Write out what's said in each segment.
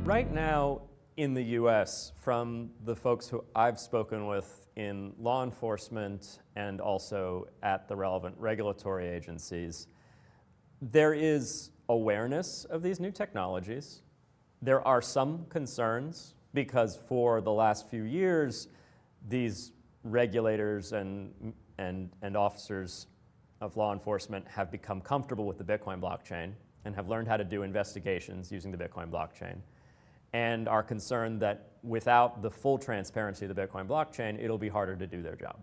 Right now in the US, from the folks who I've spoken with in law enforcement and also at the relevant regulatory agencies, there is awareness of these new technologies. There are some concerns because for the last few years, these regulators and officers of law enforcement have become comfortable with the Bitcoin blockchain and have learned how to do investigations using the Bitcoin blockchain, and are concerned that without the full transparency of the Bitcoin blockchain, it'll be harder to do their job.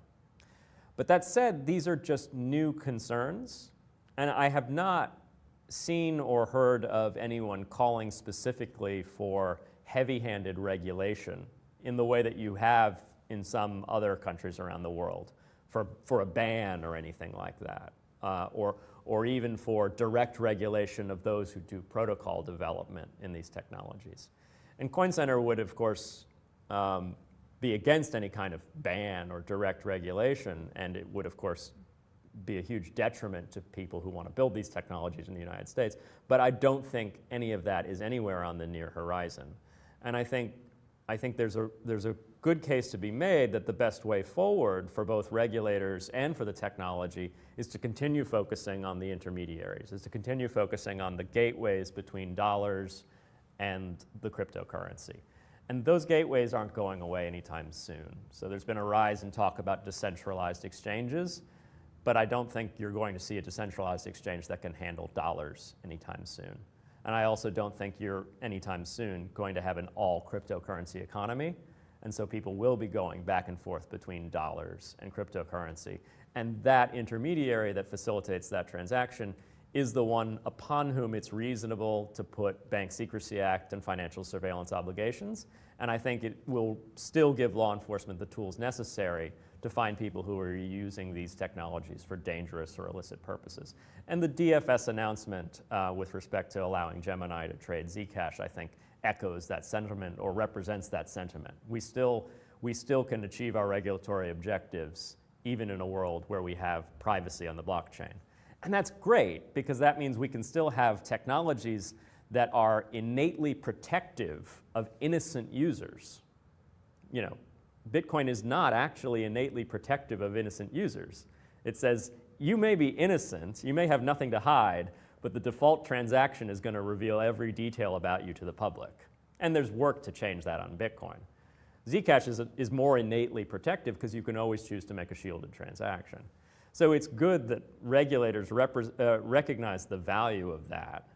But that said, these are just new concerns, and I have not seen or heard of anyone calling specifically for heavy-handed regulation in the way that you have in some other countries around the world, for a ban or anything like that, or even for direct regulation of those who do protocol development in these technologies. And Coin Center would, of course, be against any kind of ban or direct regulation, and it would, of course, be a huge detriment to people who want to build these technologies in the United States. But I don't think any of that is anywhere on the near horizon. And I think there's a good case to be made that the best way forward for both regulators and for the technology is to continue focusing on the intermediaries, is to continue focusing on the gateways between dollars and the cryptocurrency. And those gateways aren't going away anytime soon. So there's been a rise in talk about decentralized exchanges, but I don't think you're going to see a decentralized exchange that can handle dollars anytime soon. And I also don't think you're anytime soon going to have an all cryptocurrency economy. And so people will be going back and forth between dollars and cryptocurrency. And that intermediary that facilitates that transaction is the one upon whom it's reasonable to put Bank Secrecy Act and financial surveillance obligations. And I think it will still give law enforcement the tools necessary to find people who are using these technologies for dangerous or illicit purposes. And the DFS announcement with respect to allowing Gemini to trade Zcash, I think, echoes that sentiment or represents that sentiment. We still can achieve our regulatory objectives even in a world where we have privacy on the blockchain. And that's great, because that means we can still have technologies that are innately protective of innocent users. You know, Bitcoin is not actually innately protective of innocent users. It says, you may be innocent, you may have nothing to hide, but the default transaction is going to reveal every detail about you to the public. And there's work to change that on Bitcoin. Zcash is more innately protective because you can always choose to make a shielded transaction. So it's good that regulators recognize the value of that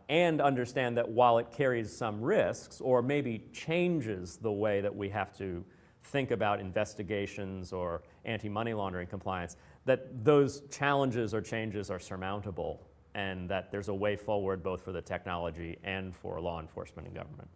and understand that while it carries some risks or maybe changes the way that we have to think about investigations or anti-money laundering compliance, that those challenges or changes are surmountable and that there's a way forward both for the technology and for law enforcement and government.